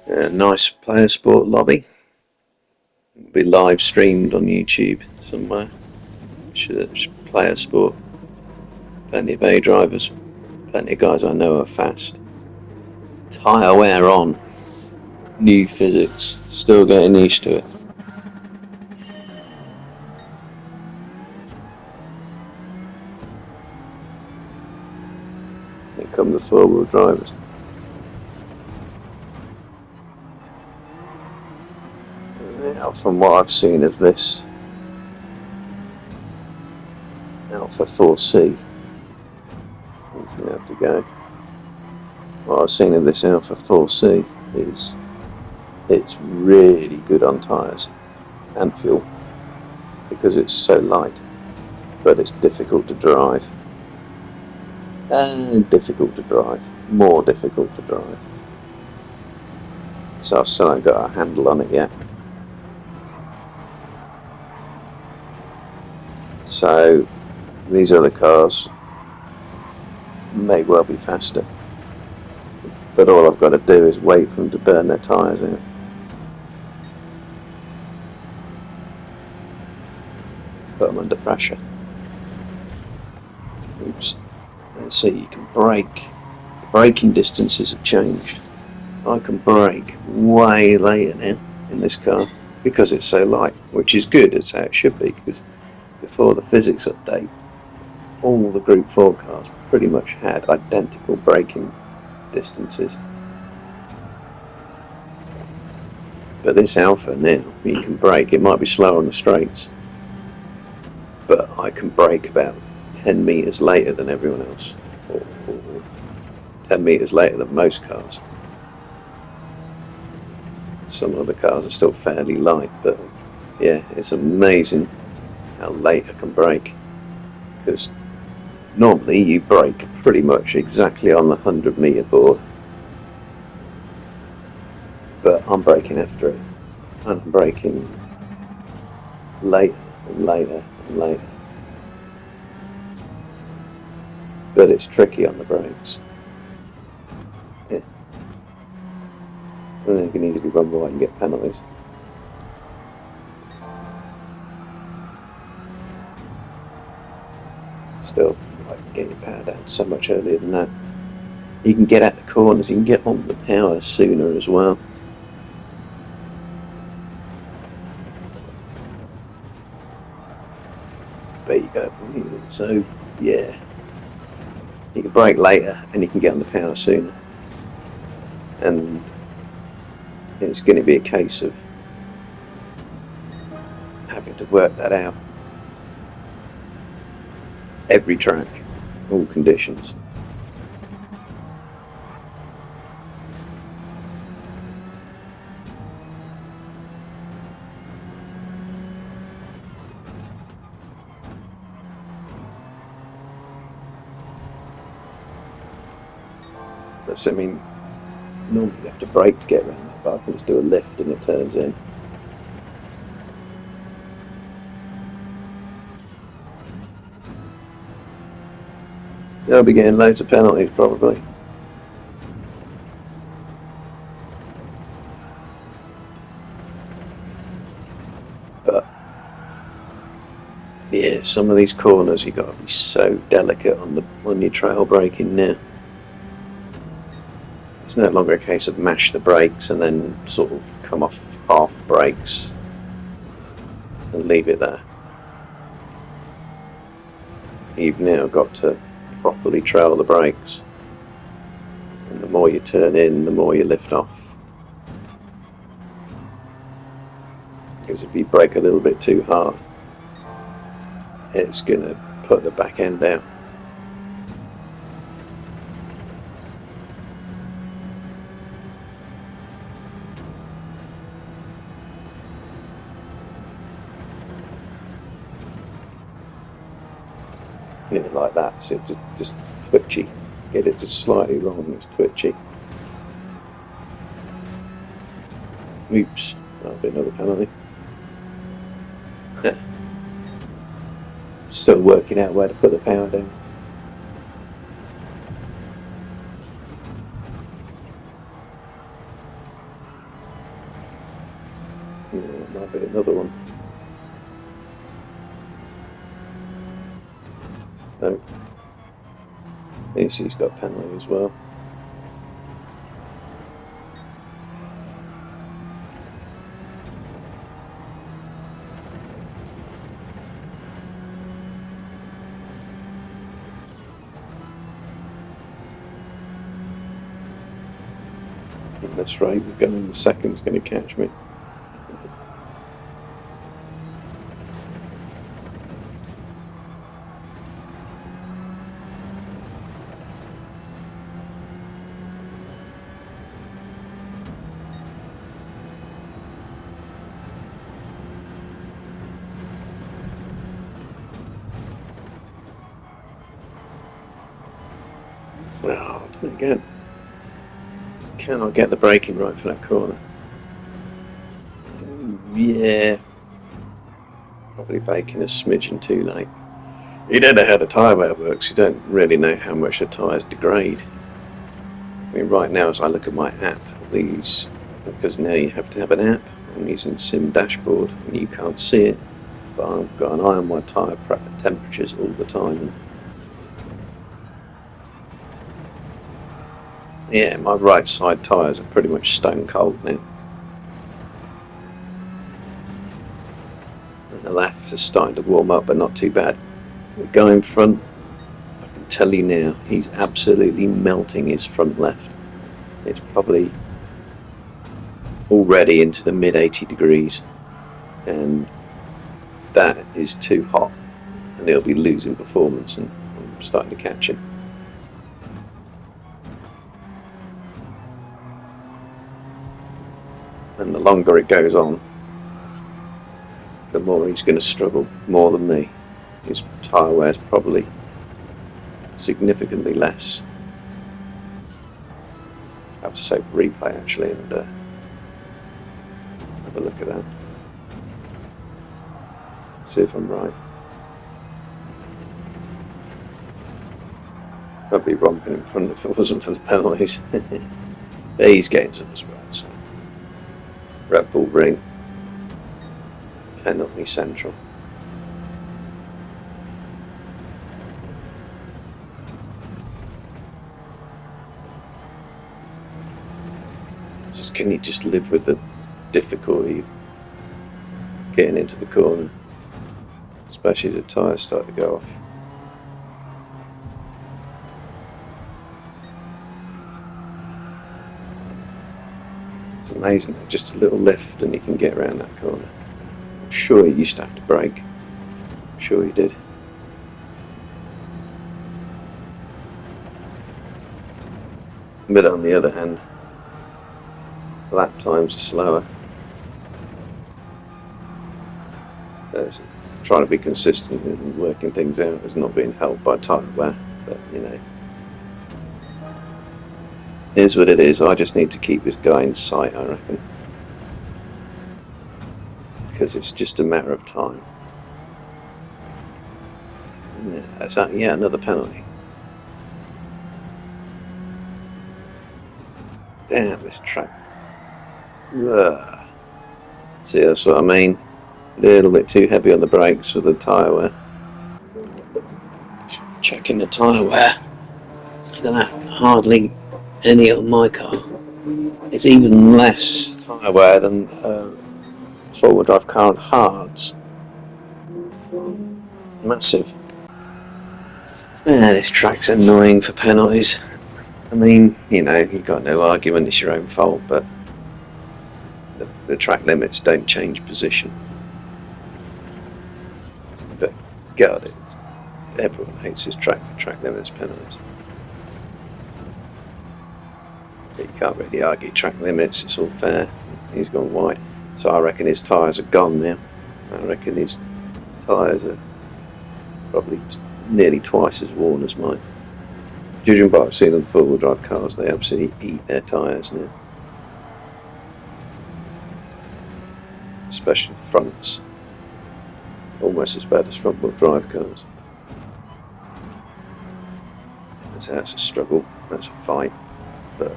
A nice player sport lobby. It'll be live streamed on YouTube somewhere. Player sport. Plenty of A drivers. Plenty of guys I know are fast. Tyre wear on. New physics. Still getting used to it. Here come the four-wheel drivers. Now, from what I've seen of this Alpha 4C, he's going to have to go. What I've seen of this Alpha 4C is it's really good on tyres and fuel because it's so light, but it's difficult to drive. And difficult to drive, more difficult to drive. So I still haven't got a handle on it yet. So these other cars may well be faster, but all I've got to do is wait for them to burn their tyres out. Put them under pressure. Oops. And see, you can brake. The braking distances have changed. I can brake way later now in this car because it's so light, which is good. It's how it should be, because before the physics update, all the Gr4 cars pretty much had identical braking distances. But this Alpha now, you can brake. It might be slower on the straights, but I can brake about 10 metres later than everyone else, or 10 metres later than most cars. Some other cars are still fairly light, but yeah, it's amazing how late I can brake, because normally you brake pretty much exactly on the 100 metre board, but I'm braking after it, and I'm braking later and later and later. But it's tricky on the brakes. Yeah. And then you can easily run wide and get penalties. Still, I can get your power down so much earlier than that. You can get out the corners, you can get on the power sooner as well. There you go. So, yeah. You can brake later and you can get on the power sooner. And it's going to be a case of having to work that out. Every track, all conditions. But I mean, normally you have to brake to get around that, but I can just do a lift and it turns in. I'll be getting loads of penalties probably. But yeah, some of these corners you got to be so delicate on your trail braking now. It's no longer a case of mash the brakes and then sort of come off half brakes and leave it there. You've now got to properly trail the brakes, and the more you turn in, the more you lift off, because if you brake a little bit too hard, it's going to put the back end out. You know, like that, so it's just twitchy. Get it just slightly wrong, it's twitchy. Oops, that'll be another penalty. Still working out where to put the power down. Yeah, that might be another one. No. He's got penalty as well. At this rate, the gun in the second's going to catch me. Well, I'll do it again. Cannot get the braking right for that corner. Yeah. Probably braking a smidgen too late. You don't know how the tyre wear works, you don't really know how much the tyres degrade. I mean, right now as I look at my app, because now you have to have an app, I'm using Sim Dashboard and you can't see it, but I've got an eye on my tyre temperatures all the time. Yeah, my right side tyres are pretty much stone cold now. And the left is starting to warm up, but not too bad. The guy in front, I can tell you now, he's absolutely melting his front left. It's probably already into the mid 80 degrees, and that is too hot, and he'll be losing performance, and I'm starting to catch him. And the longer it goes on, the more he's going to struggle, more than me. His tyre wear is probably significantly less. I have to save a replay actually and have a look at that. See if I'm right. I'd be romping in front if it wasn't for the penalties. He's getting some as well. So. Red Bull Ring, penalty central. Can you just live with the difficulty getting into the corner, especially the tyres start to go off. It's amazing, just a little lift and you can get around that corner. I'm sure you used to have to brake. I'm sure you did. But on the other hand, lap times are slower. Trying to be consistent and working things out is not being helped by tyre wear, but you know, it is what it is. I just need to keep this guy in sight, I reckon, because it's just a matter of time. Yeah, another penalty. Damn, this track. Ugh. See, that's what I mean. A little bit too heavy on the brakes for the tyre wear. Checking the tyre wear. Look at that. Hardly any on my car. It's even less tyre wear than four-wheel drive car on hards. Massive. Yeah, this track's annoying for penalties. I mean, you know, you've got no argument, it's your own fault, but the track limits don't change position. But God, everyone hates this track for track limits penalties. But you can't really argue track limits, it's all fair. He's gone wide. So I reckon his tyres are gone now. I reckon his tyres are probably nearly twice as worn as mine. Judging by what I've seen on the four-wheel drive cars, they absolutely eat their tyres now. Especially fronts. Almost as bad as front-wheel drive cars. That's a struggle, that's a fight, but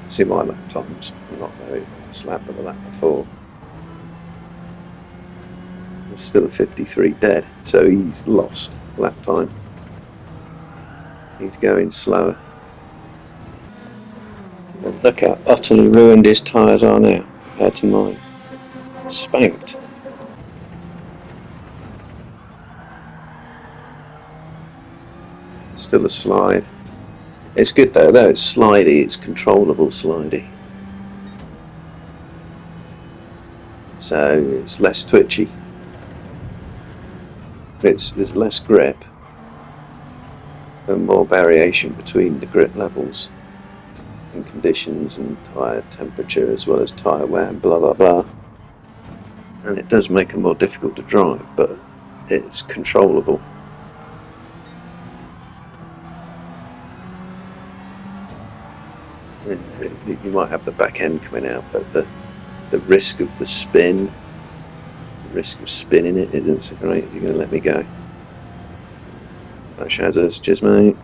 See my lap times. I'm not very last lap, but the lap before. It's still a 53 dead, so he's lost lap time. He's going slower. And look how utterly ruined his tyres are now compared to mine. Spanked. Still a slide. It's good though, it's slidey, it's controllable slidey. So it's less twitchy. There's less grip and more variation between the grip levels and conditions and tyre temperature as well as tyre wear and blah blah blah. And it does make it more difficult to drive, but it's controllable. You might have the back end coming out, but the risk of the spin, the risk of spinning it isn't so great. You're going to let me go. Flash hazards, cheers mate.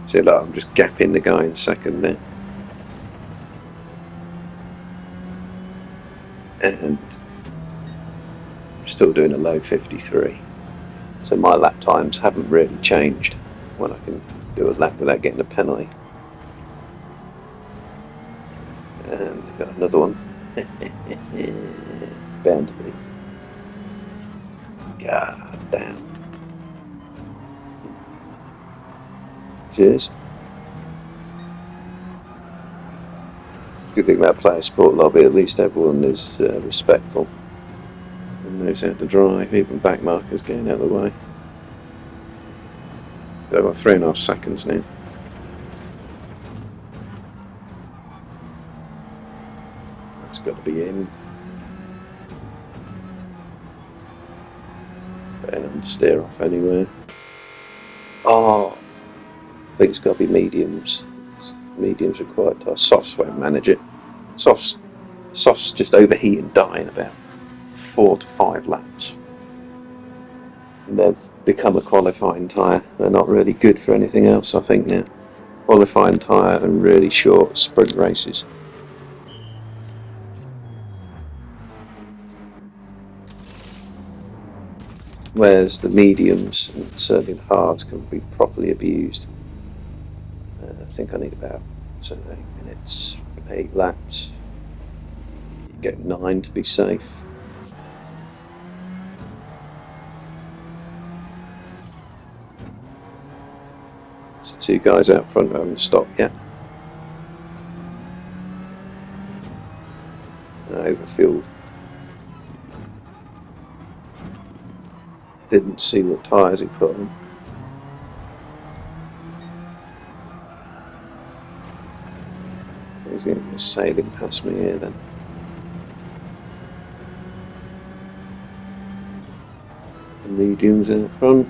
See, look, I'm just gapping the guy in second there. And I'm still doing a low 53. So my lap times haven't really changed when I can do a lap without getting a penalty. And we've got another one. Bound to be. God damn. Cheers. Good thing about playing sport lobby, at least everyone is respectful and knows how to drive, even back markers getting out of the way. I've got 3.5 seconds now. That's got to be in. Better not steer off anywhere. Oh, I think it's got to be mediums. Mediums are quite tough. Softs won't manage it. Softs just overheat and die in about 4 to 5 laps. And they've become a qualifying tyre. They're not really good for anything else, I think, now. Qualifying tyre and really short sprint races. Whereas the mediums and certainly the hards can be properly abused. I think I need about 8 minutes, 8 laps. You get 9 to be safe. So 2 guys out front haven't stopped yet. Overfueled. Didn't see what tyres he put on. He's going to be sailing past me here then. The mediums out front.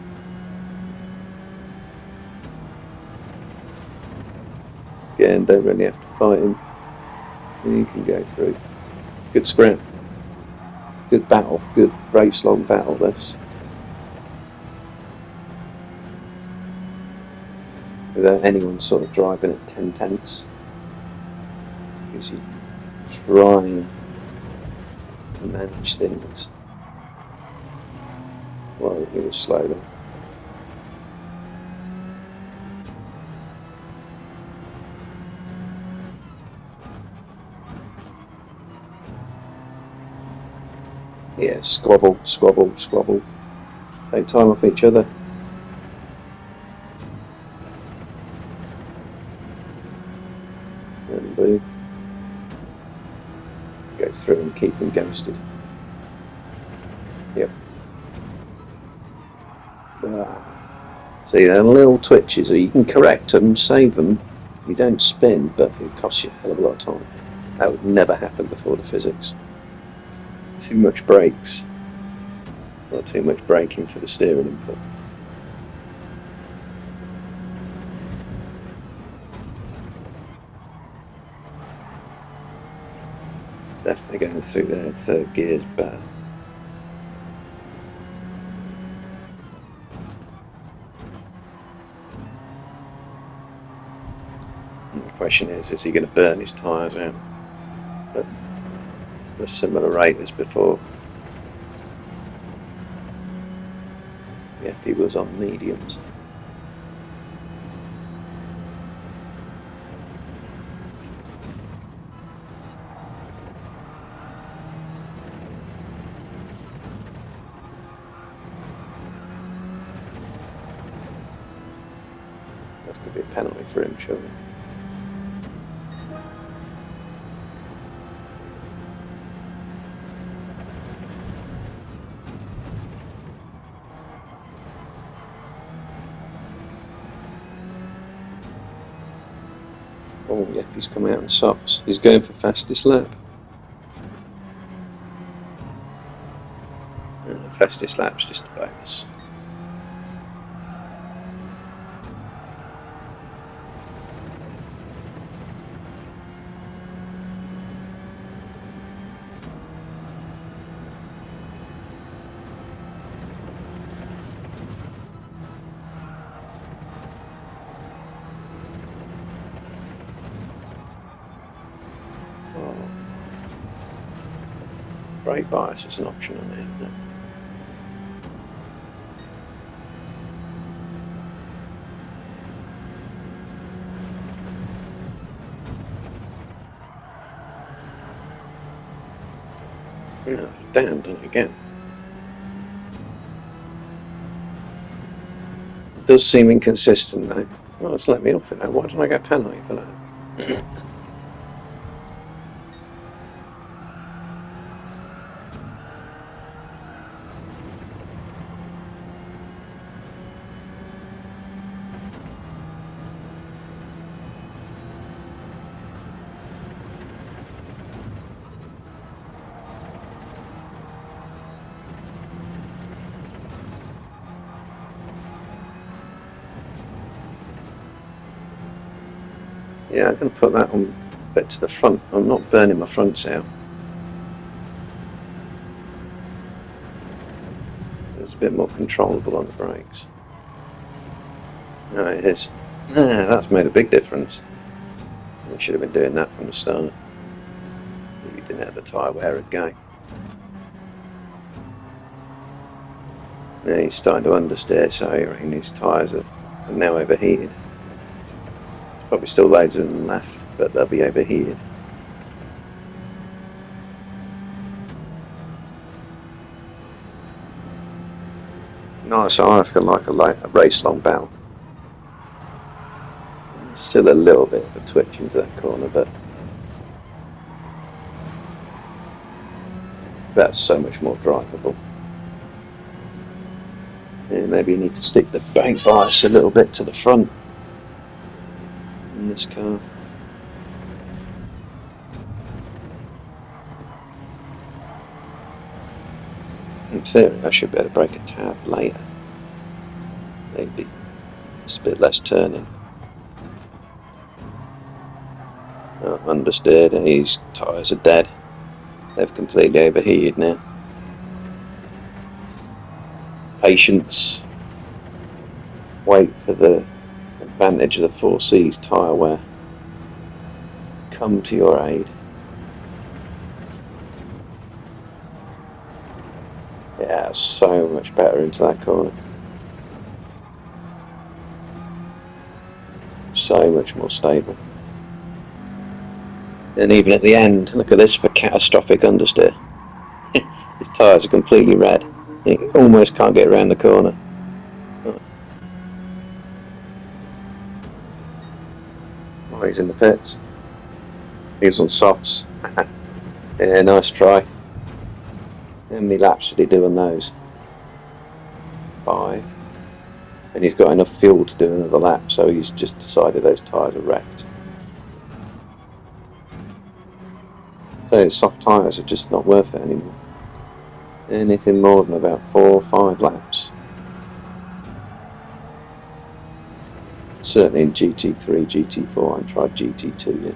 Again, don't really have to fight him. You can go through. Good scrap. Good battle. Good race long battle this. Without anyone sort of driving at 10 tenths. Because you try to manage things while you're slowly. Yeah, squabble, squabble, squabble. Take time off each other. And go through and keep them ghosted. Yep. See, they're little twitches, or you can correct them, save them. You don't spin, but it costs you a hell of a lot of time. That would never happen before the physics. Too much brakes, not too much braking for the steering input. Definitely going through there, third gear's better. Question is he going to burn his tyres out at a similar rate as before? Yeah, he was on mediums. That's going to be a penalty for him, surely. Oh, yep, he's coming out in softs. He's going for fastest lap. Fastest lap's just a bonus. Brake bias is an option on there, isn't it? Yeah, damn, done it again. It does seem inconsistent though. Well, it's let me off it now. Why didn't I get a penalty for that? Yeah, I'm going to put that on a bit to the front. I'm not burning my fronts out. So it's a bit more controllable on the brakes. No, it is. Ah, that's made a big difference. We should have been doing that from the start. You didn't have the tyre wear again. Yeah, he's starting to understeer, so I reckon his tyres are now overheated. There's probably still loads of them left, but they'll be overheated. Nice article, like a race-long bout. Still a little bit of a twitch into that corner, but that's so much more drivable. Yeah, maybe you need to stick the brake bias a little bit to the front in this car. In theory, I should be able to brake a tab later. Maybe it's a bit less turning. Oh, understeered, and his tyres are dead. They've completely overheated now. Patience. Wait for the advantage of the 4C's tyre wear. Come to your aid. Yeah, so much better into that corner. So much more stable. And even at the end, look at this for catastrophic understeer. His tyres are completely red. He almost can't get around the corner. Oh, he's in the pits. He's on softs. Yeah, nice try. How many laps did he do on those? 5. And he's got enough fuel to do another lap, so he's just decided those tyres are wrecked. So soft tyres are just not worth it anymore. Anything more than about 4 or 5 laps. Certainly in GT3, GT4, I haven't tried GT2 yet.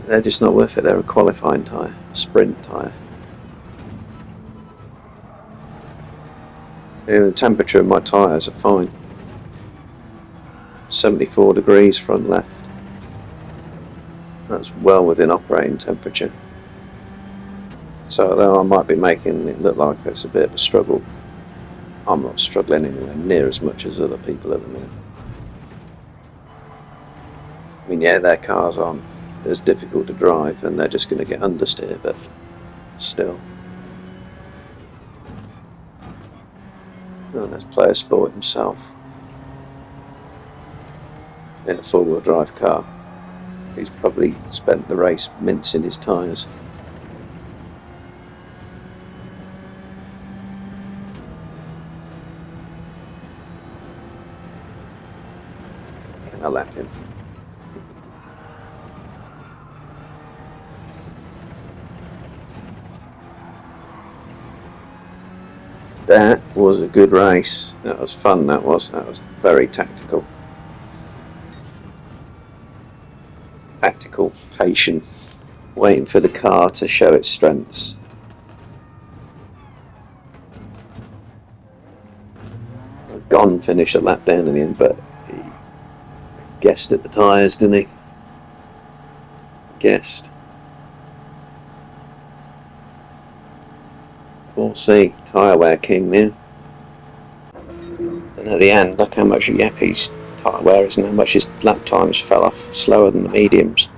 They're just not worth it. They're a qualifying tyre, a sprint tyre. The temperature of my tyres are fine. 74 degrees front left. That's well within operating temperature. So although I might be making it look like it's a bit of a struggle, I'm not struggling anywhere near as much as other people at the minute. I mean, yeah, their cars aren't as difficult to drive and they're just going to get understeer, but still. Oh, let's play a sport himself in a four-wheel drive car. He's probably spent the race mincing his tyres. I'll let him. That was a good race. That was fun, that was very tactical. Tactical, patient, waiting for the car to show its strengths. Gon finished a lap down in the end, but he guessed at the tyres, didn't he? Guessed. We'll see. Tyre wear king now. And at the end, look how much Yappy's tyre wear is and how much his lap times fell off. Slower than the mediums.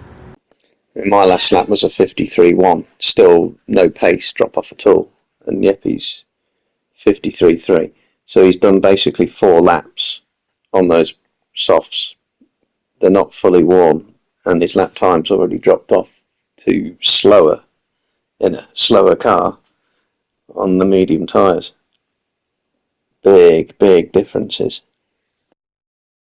And my last lap was a 53.1. Still no pace drop off at all. And Yappy's 53.3. So he's done basically 4 laps on those softs. They're not fully warm. And his lap time's already dropped off to slower in a slower car on the medium tyres. Big differences.